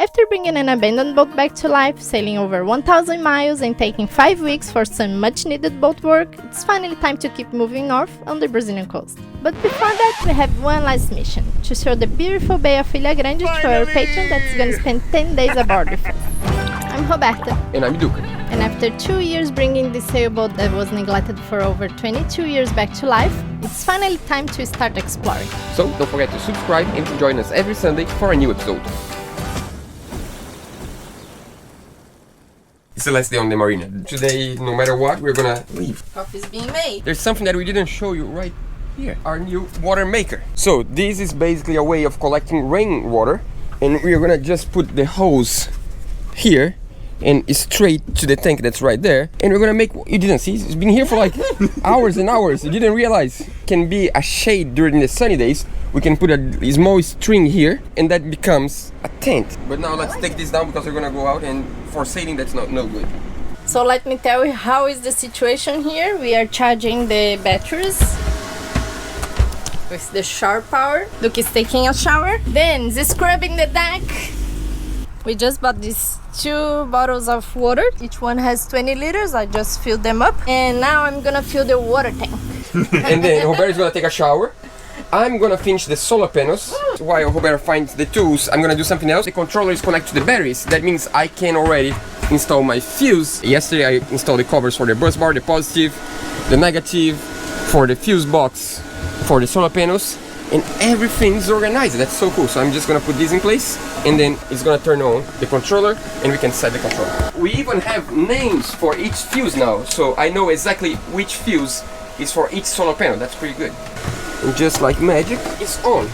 After bringing an abandoned boat back to life, sailing over 1,000 miles and taking 5 weeks for some much needed boat work, it's finally time to keep moving north on the Brazilian coast. But before that, we have one last mission, to show the beautiful Bay of Ilha Grande to our patron that's gonna spend 10 days aboard with us. I'm Roberta. And I'm Duca. And after 2 years bringing this sailboat that was neglected for over 22 years back to life, it's finally time to start exploring. So don't forget to subscribe and to join us every Sunday for a new episode. It's the last day on the marina. Today, no matter what, we're gonna leave. Coffee's being made. There's something that we didn't show you right here. Our new water maker. So this is basically a way of collecting rainwater, and we're gonna just put the hose here and straight to the tank that's right there, and we're gonna make, you didn't see, it's been here for like hours and hours. You didn't realize it can be a shade during the sunny days. We can put a small string here and that becomes a tent. But now let's take this down because we're gonna go out, and for sailing that's no good. So let me tell you how is the situation here. We are charging the batteries with the shower power. Luke is taking a shower. Then scrubbing the deck. We just bought these 2 bottles of water. Each one has 20 liters. I just filled them up. And now I'm gonna fill the water tank. And then Roberto's gonna take a shower. I'm gonna finish the solar panels. While Roberto finds the tools, I'm gonna do something else. The controller is connected to the batteries. That means I can already install my fuse. Yesterday I installed the covers for the bus bar, the positive, the negative, for the fuse box, for the solar panels, and everything's organized. That's so cool. So I'm just gonna put this in place, and then it's gonna turn on the controller and we can set the controller. We even have names for each fuse now, so I know exactly which fuse is for each solar panel. That's pretty good. And just like magic, it's on.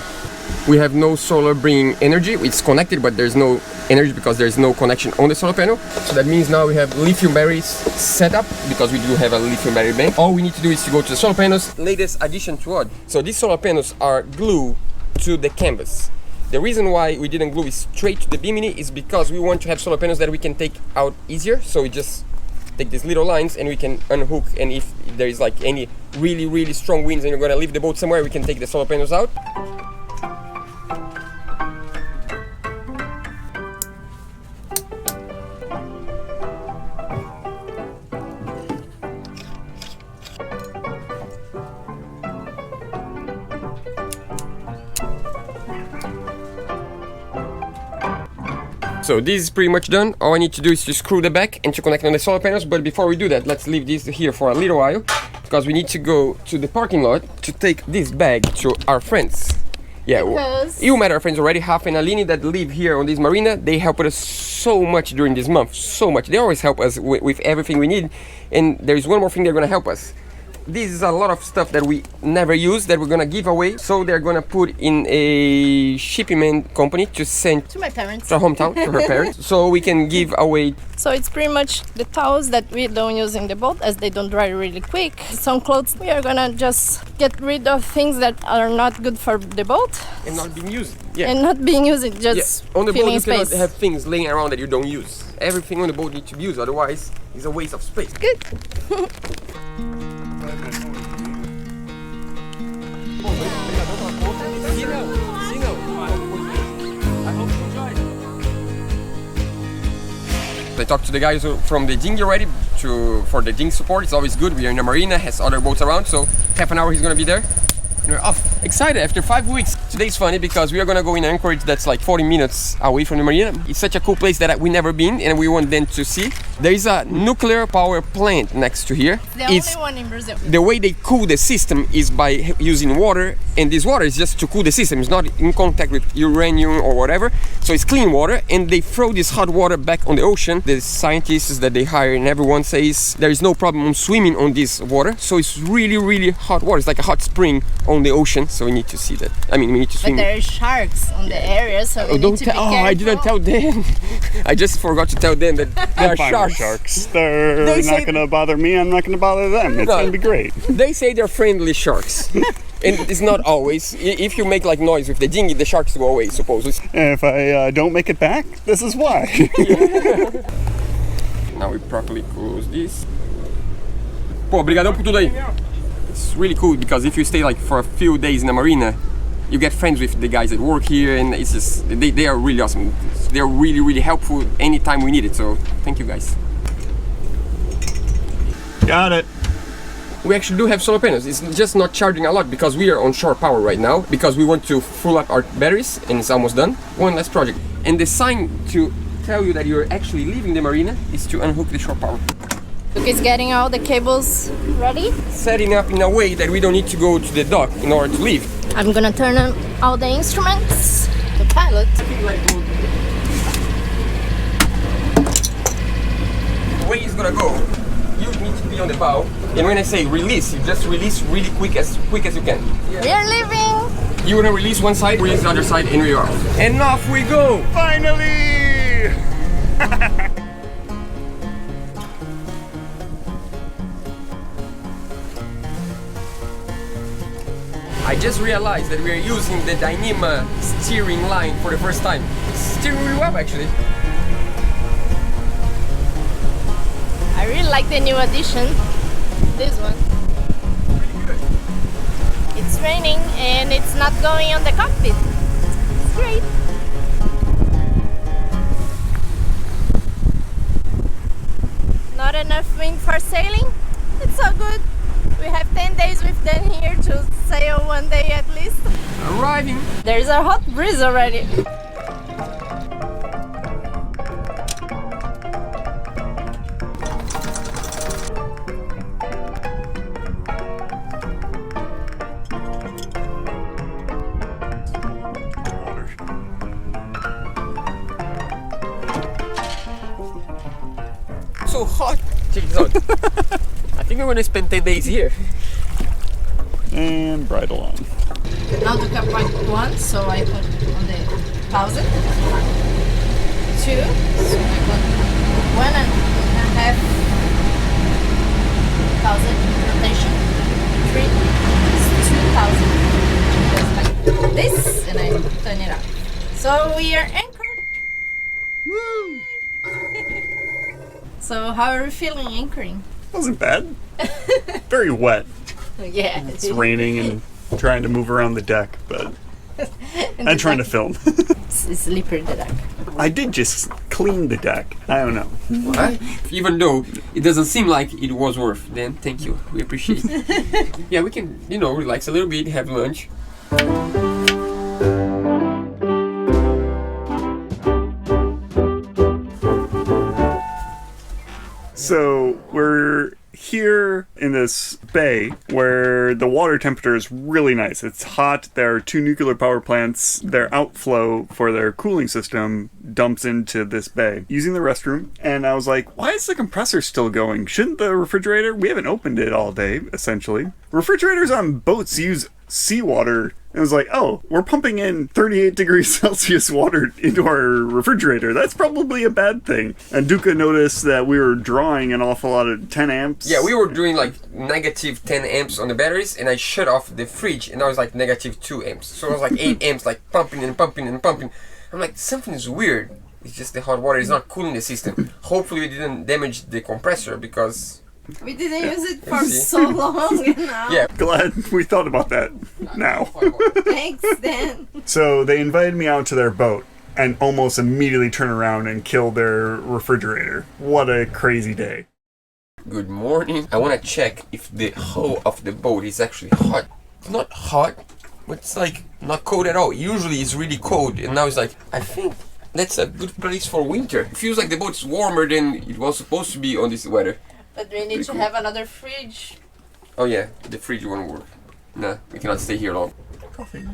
We have no solar bringing energy. It's connected, but there's no energy because there's no connection on the solar panel. So that means now we have lithium batteries set up, because we do have a lithium battery bank. All we need to do is to go to the solar panels. Latest addition to what? So these solar panels are glued to the canvas. The reason why we didn't glue it straight to the bimini is because we want to have solar panels that we can take out easier. So we just take these little lines and we can unhook, and if there is like any really strong winds and you're gonna leave the boat somewhere, we can take the solar panels out. So this is pretty much done. All I need to do is to screw the back and to connect on the solar panels. But before we do that, let's leave this here for a little while, because we need to go to the parking lot to take this bag to our friends. Yeah, you met our friends already, Rafa and Aline, that live here on this marina. They helped us so much during this month, so much. They always help us with everything we need. And there is one more thing they're gonna help us. This is a lot of stuff that we never use that we're gonna give away. So they're gonna put in a shipment company to send To my parents. to our hometown, to her parents, so we can give away. So it's pretty much the towels that we don't use in the boat, as they don't dry really quick. Some clothes, we are gonna just get rid of things that are not good for the boat. And not being used. Yeah. And not being used, just On the boat filling you space. cannot have things laying around that you don't use. Everything on the boat needs to be used, otherwise it's a waste of space. Good. I talked to the guys from the dinghy already for the dinghy support. It's always good. We are in the marina, has other boats around, so half an hour he's gonna be there. And we're off. Excited after 5 weeks. Today's funny because we are gonna go in Anchorage that's like 40 minutes away from the marina. It's such a cool place that we never been and we want them to see. There is a nuclear power plant next to here. The only one in Brazil. The way they cool the system is by using water, and this water is just to cool the system. It's not in contact with uranium or whatever, so it's clean water, and they throw this hot water back on the ocean. The scientists that they hire and everyone says there is no problem swimming on this water, so it's really hot water. It's like a hot spring on the ocean, so we need to see that. I mean, we need to swim. But there are sharks on the area, so we need to be careful. I didn't tell them. I just forgot to tell them that there are sharks. They're not gonna bother me, I'm not gonna bother them. It's gonna be great. They say they're friendly sharks. And it's not always. If you make like noise with the dinghy, the sharks go away, supposedly. And if I don't make it back, this is why. Now we properly close this. Pô, obrigadão por tudo aí. It's really cool because if you stay like for a few days in the marina, you get friends with the guys that work here, and it's just they are really awesome. They are really helpful anytime we need it. So thank you guys. Got it. We actually do have solar panels. It's just not charging a lot because we are on shore power right now because we want to fill up our batteries, and it's almost done. One last project. And the sign to tell you that you're actually leaving the marina is to unhook the shore power. Luke is getting all the cables ready. Setting up in a way that we don't need to go to the dock in order to leave. I'm gonna turn on all the instruments. The pilot. The way it's gonna go, you need to be on the bow. And when I say release, you just release really quick as you can. We are leaving. You wanna release one side, release the other side, and we are off. And off we go! Finally! I just realized that we are using the Dyneema steering line for the first time. It's steering really well actually. I really like the new addition. This one. It's raining and it's not going on the cockpit. It's great. Not enough wind for sailing. It's so good. We have 10 days with them here to sail one day at least. Arriving. There's a hot breeze already. So hot. Check this out. I think we're gonna spend 10 days here. And bridle on. Now to cap point 1, so I put on the 1000. 2, so I put 1.5 thousand rotation. 3 is 2000. Just like this, and I turn it up. So we are anchored. Woo! So how are you feeling anchoring? Wasn't bad. Very wet. Yeah. It's raining and trying to move around the deck, but I'm trying to film. It's slippery, the deck. I did just clean the deck. I don't know. What? Even though it doesn't seem like it was worth, then thank you. We appreciate it. Yeah, we can, relax a little bit, have lunch. So we're here in this bay where the water temperature is really nice. It's hot. There are 2 nuclear power plants. Their outflow for their cooling system dumps into this bay. Using the restroom, and I was like, why is the compressor still going? Shouldn't the refrigerator? We haven't opened it all day, essentially. Refrigerators on boats use seawater. And it was like, oh, we're pumping in 38 degrees Celsius water into our refrigerator. That's probably a bad thing. And Duca noticed that we were drawing an awful lot of 10 amps. Yeah, we were doing like negative 10 amps on the batteries, and I shut off the fridge, and I was like negative 2 amps. So I was like 8 amps, like pumping and pumping and pumping. I'm like, something is weird. It's just the hot water is not cooling the system. Hopefully we didn't damage the compressor because... We didn't use it for so long now. Yeah. Glad we thought about that now. Thanks, Dan. So they invited me out to their boat and almost immediately turn around and kill their refrigerator. What a crazy day. Good morning. I want to check if the hull of the boat is actually hot. It's not hot, but it's like not cold at all. Usually it's really cold, and now it's like, I think that's a good place for winter. It feels like the boat's warmer than it was supposed to be on this weather. But we need to have another fridge. Oh yeah, the fridge won't work. Nah, we cannot stay here long. Coffee.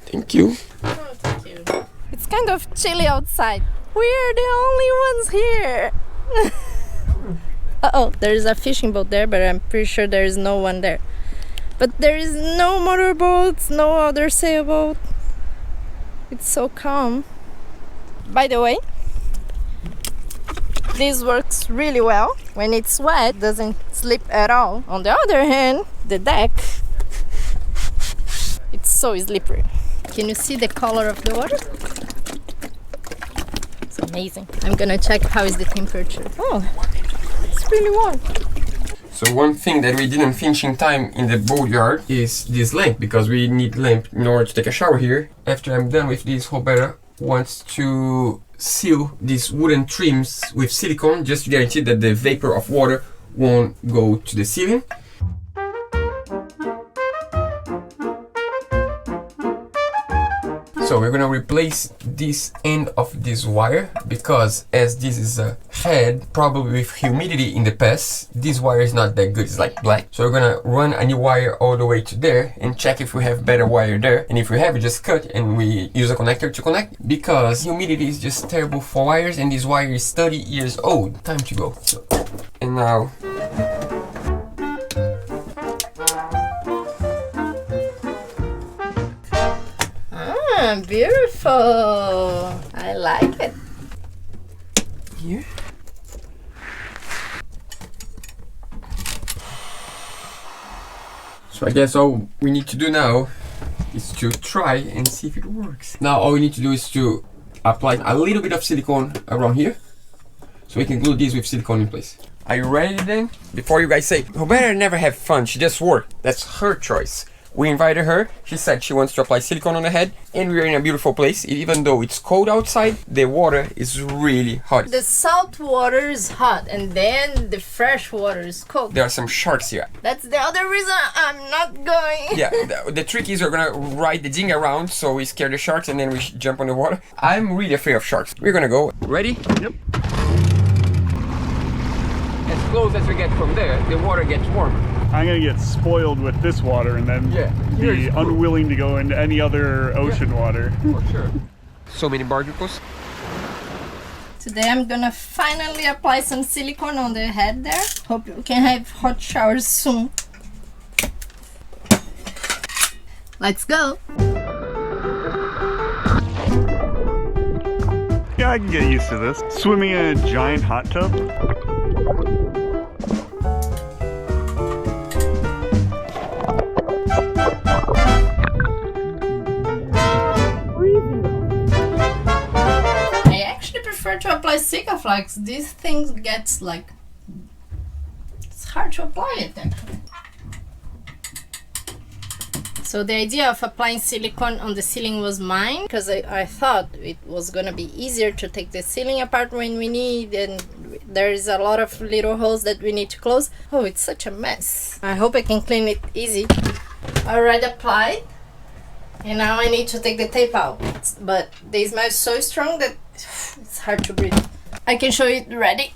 Thank you. Oh, thank you. It's kind of chilly outside. We're the only ones here. Uh-oh, there's a fishing boat there, but I'm pretty sure there is no one there. But there is no motorboats, no other sailboat. It's so calm. By the way, this works really well. When it's wet, it doesn't slip at all. On the other hand, the deck, it's so slippery. Can you see the color of the water? It's amazing. I'm gonna check how is the temperature. Oh, it's really warm. So one thing that we didn't finish in time in the boatyard is this lamp, because we need lamp in order to take a shower here. After I'm done with this, Roberta wants to seal these wooden trims with silicone just to guarantee that the vapor of water won't go to the ceiling. So we're gonna replace this end of this wire, because as this is a head, probably with humidity in the past, this wire is not that good, it's like black. So we're gonna run a new wire all the way to there and check if we have better wire there. And if we have, we just cut and we use a connector to connect, because humidity is just terrible for wires, and this wire is 30 years old. Time to go. So, and now beautiful. I like it. here. So I guess all we need to do now is to try and see if it works. Now all we need to do is to apply a little bit of silicone around here, so we can glue this with silicone in place. Are you ready then? Before you guys say, Roberta never have fun, she just work. That's her choice. We invited her, she said she wants to apply silicone on the head, and we're in a beautiful place. Even though it's cold outside, the water is really hot. The salt water is hot and then the fresh water is cold. There are some sharks here. That's the other reason I'm not going. Yeah, the trick is we're gonna ride the dinghy around so we scare the sharks and then we jump on the water. I'm really afraid of sharks. We're gonna go. Ready? Yep. As close as we get from there, the water gets warmer. I'm gonna get spoiled with this water and then Yeah, here be is cool. unwilling to go into any other ocean water. For sure. So many barnacles. Today I'm gonna finally apply some silicone on the head there. Hope you can have hot showers soon. Let's go. Yeah, I can get used to this. Swimming in a giant hot tub. I actually prefer to apply Sikaflex. These things gets like, it's hard to apply it actually. So the idea of applying silicone on the ceiling was mine, because I thought it was gonna be easier to take the ceiling apart when we need, and there is a lot of little holes that we need to close. Oh, it's such a mess. I hope I can clean it easy. Already applied, and now I need to take the tape out, but the smell is so strong that it's hard to breathe. I can show you ready.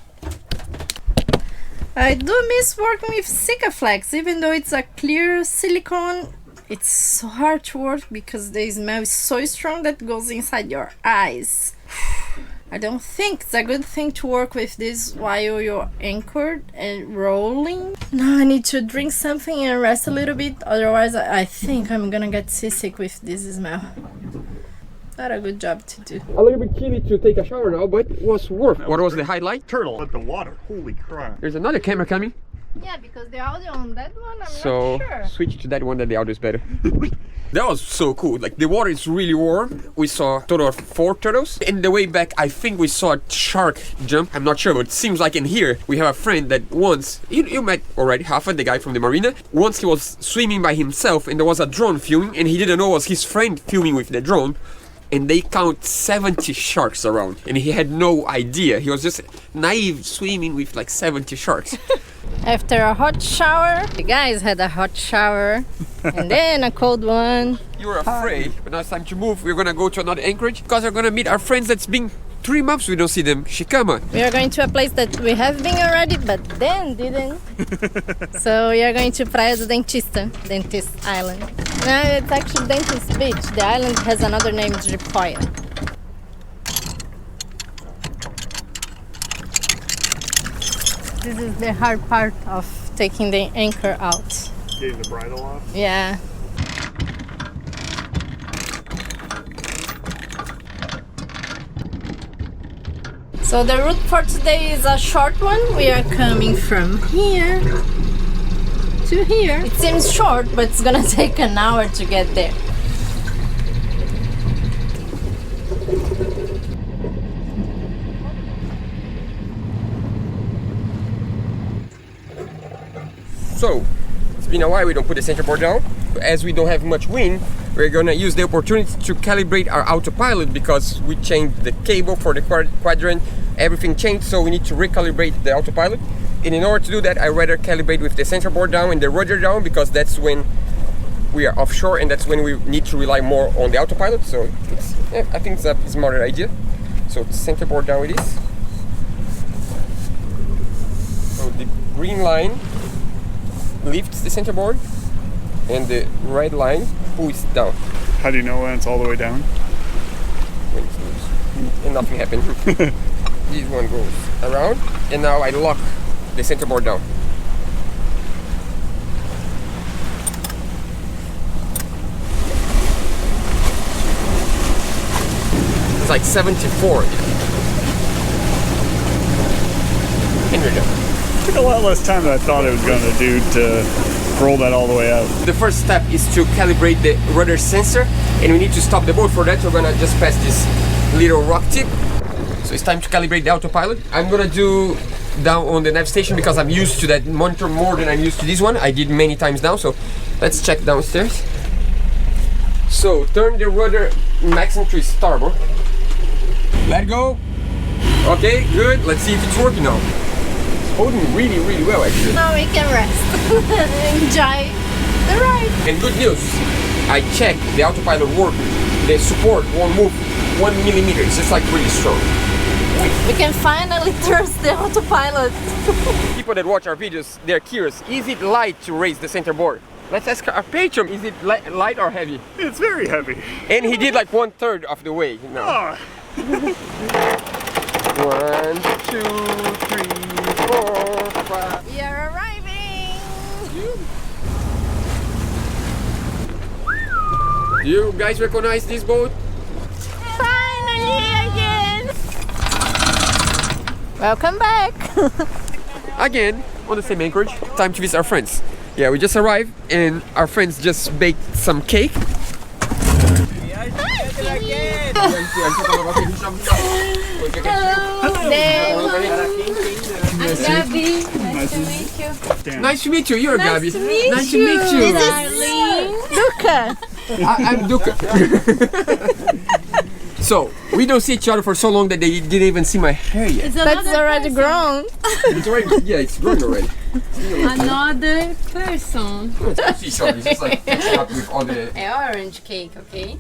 I do miss working with Sikaflex, even though it's a clear silicone. It's so hard to work because the smell is so strong that goes inside your eyes. I don't think it's a good thing to work with this while you're anchored and rolling. Now I need to drink something and rest a little bit, otherwise I think I'm gonna get seasick with this smell. Not a good job to do. A little bit chilly to take a shower now, but it was worth. What was the highlight? Turtle. But the water, holy crap. There's another camera coming. Yeah, because the audio on that one, I'm So not sure. switch to that one, that the audio is better. That was so cool. Like the water is really warm. We saw a total of 4 turtles. In the way back, I think we saw a shark jump. I'm not sure, but it seems like in here we have a friend that once you met already, Rafa, the guy from the marina. Once he was swimming by himself and there was a drone filming, and he didn't know it was his friend filming with the drone. And they count 70 sharks around, and he had no idea. He was just naive swimming with like 70 sharks. After a hot shower, the guys had a hot shower and then a cold one. You were afraid, but now it's time to move. We're gonna go to another anchorage because we're gonna meet our friends that's been 3 months we don't see them. Shikama. We are going to a place that we have been already, but then didn't. So we are going to Praia do Dentista, Dentist Island. No, it's actually Dentist Beach. The island has another name, Jipoia. This is the hard part of taking the anchor out. Getting the bridle off. Yeah. So the route for today is a short one. We are coming from here to here. It seems short, but it's gonna take an hour to get there. So, it's been a while we don't put the center board down. As we don't have much wind, we're gonna use the opportunity to calibrate our autopilot because we changed the cable for the quadrant, everything changed, so we need to recalibrate the autopilot. And in order to do that, I rather calibrate with the center board down and the rudder down because that's when we are offshore and that's when we need to rely more on the autopilot. So I think it's a smarter idea. So center board down it is. So the green line lifts the center board and the red line pulls down. How do you know when it's all the way down? When it's loose. And nothing happened. This one goes around and now I lock the center board down. It's like 74. And you're done. Took a lot less time than I thought it was going to do to roll that all the way out. The first step is to calibrate the rudder sensor, and we need to stop the boat. For that, we're gonna just pass this little rock tip. So it's time to calibrate the autopilot. I'm gonna do down on the nav station because I'm used to that monitor more than I'm used to this one. I did many times now, so let's check downstairs. So turn the rudder maximum to starboard. Let go. Okay, good. Let's see if it's working now. It's holding really, really well actually. Now we can rest. Enjoy the ride. And good news, I checked the autopilot work. The support won't move 1 millimeter. It's just like really strong. We can finally trust the autopilot. People that watch our videos, they're curious. Is it light to raise the center board? Let's ask our patron, is it light or heavy? It's very heavy. And he did like 1/3 of the way. No. Oh, 1, 2, 3, 4, 5. We are arriving. Do you guys recognize this boat? Finally again. Welcome back. Again, on the same anchorage. Time to visit our friends. Yeah, we just arrived and our friends just baked some cake. Gabby, nice to meet you. damn. Nice to meet you. You're Gabby. to meet Nice to meet you. This is Luca. I'm Duca. So, we don't see each other for so long that they didn't even see my hair yet. That's already grown. It's already, yeah, it's grown already. Another person. It's just like catching up with all the... Orange cake, okay?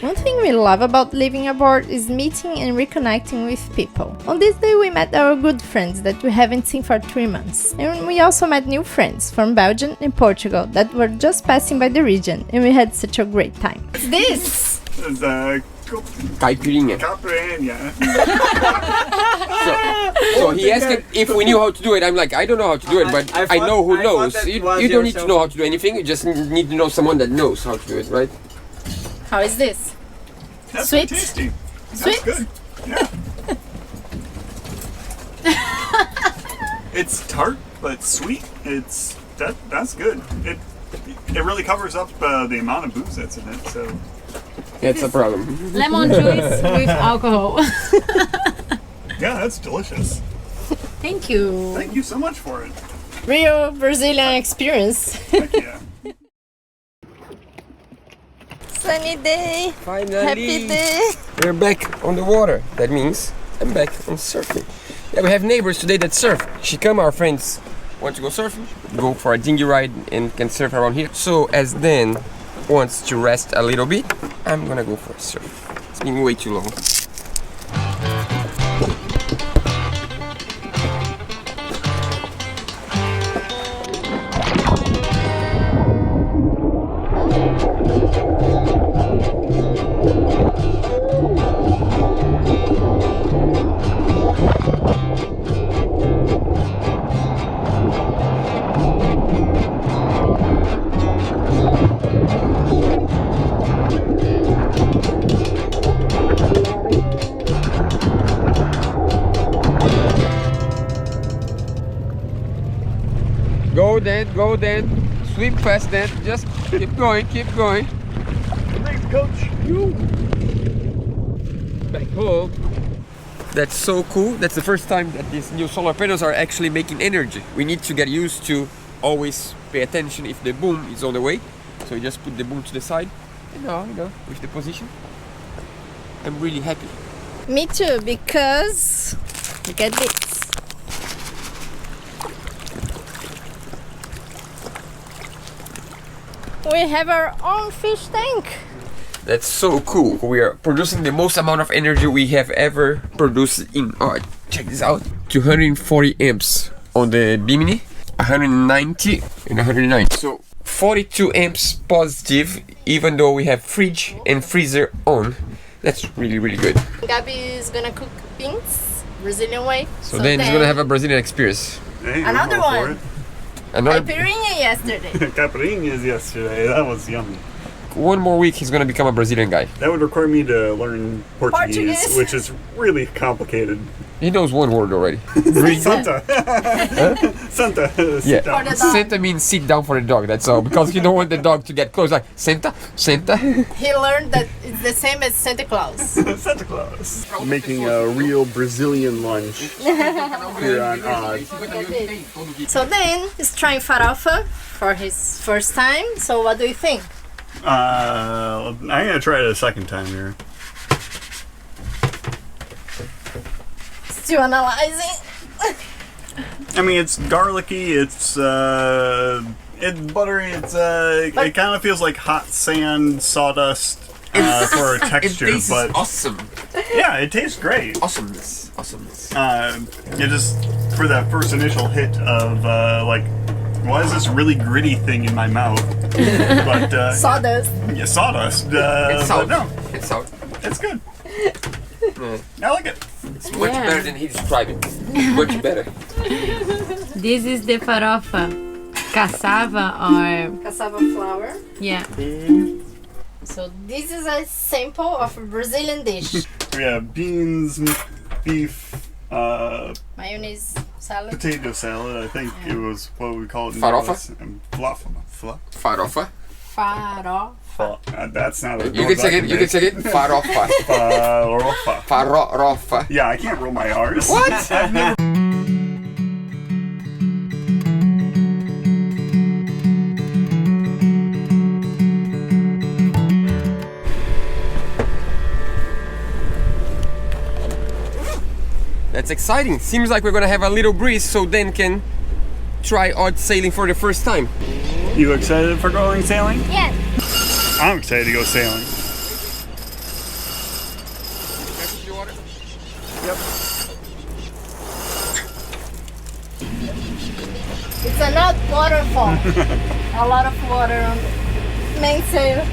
One thing we love about living abroad is meeting and reconnecting with people. On this day we met our good friends that we haven't seen for 3 months. And we also met new friends from Belgium and Portugal that were just passing by the region and we had such a great time. What's this? It's Caipirinha. caipirinha. So he asked if we knew how to do it. I'm like, I don't know how to do it, but I know who knows. You don't need to know how to do anything, you just need to know someone that knows how to do it, right? How is this? That's Sweet? tasty. Sweet? That's good. Yeah. It's tart, but sweet. That's good. It really covers up the amount of booze that's in it. So That's a problem. Lemon juice with alcohol. yeah, that's delicious. Thank you. Thank you so much for it. Real Brazilian experience. Heck yeah. Sunny day. Finally, Happy day. we're back on the water. That means I'm back on surfing. Yeah, we have neighbors today that surf. Shikama, our friends, want to go surfing, go for a dinghy ride and can surf around here. So as Dan wants to rest a little bit, I'm gonna go for a surf. It's been way too long. Go Dan, swim fast Dan, just keep going. Thanks, Coach. Back home. That's so cool. That's the first time that these new solar panels are actually making energy. We need to get used to always pay attention if the boom is on the way. So you just put the boom to the side, and now, with the position, I'm really happy. Me too, because look at this. We have our own fish tank. That's so cool. We are producing the most amount of energy we have ever produced in. Oh, check this out. 240 amps on the Bimini, 190 and 109. So 42 amps positive, even though we have fridge and freezer on. That's really, really good. Gabi is gonna cook beans, Brazilian way. So then he's gonna have a Brazilian experience. Hey, I'm Another all for one. it. Another Caipirinha yesterday. Caipirinhas yesterday. That was yummy. one more week, he's gonna become a Brazilian guy. That would require me to learn Portuguese, Portuguese. which is really complicated. He knows one word already. Santa. Santa. Yeah. Sit down. For the dog. Santa means sit down for the dog. That's all. Because you don't want the dog to get close. Like Santa, Santa. He learned that it's the same as Santa Claus. Santa Claus. Making a real Brazilian lunch here on Odd. So then he's trying farofa for his first time. So what do you think? I'm gonna try it a second time here. Still analyzing. I mean, it's garlicky. It's buttery. It kind of feels like hot sand sawdust for a texture, but awesome. yeah, it tastes great. Awesomeness. Awesomeness. It just for that first initial hit of like, why is this really gritty thing in my mouth? But Sawdust. yeah, sawdust. It's But sour. no, It's sour. it's good. I like it. It's much Yeah. better than he described it. Much better. This is the farofa. Cassava or Cassava flour. yeah. So this is a sample of a Brazilian dish. We have beans, beef, Mayonnaise salad. potato salad. I think it was what we called it. Farofa? Farofa. Farofa. Faro. That's not a You can say it. You can say it. Farofa. Farofa. Farofa. Yeah, I can't roll my R's. What? I've never. That's exciting. Seems like we're gonna have a little breeze, so then can try odd sailing for the first time. You excited for going sailing? Yes. I'm excited to go sailing. It's a not waterfall. A lot of water on the mainsail.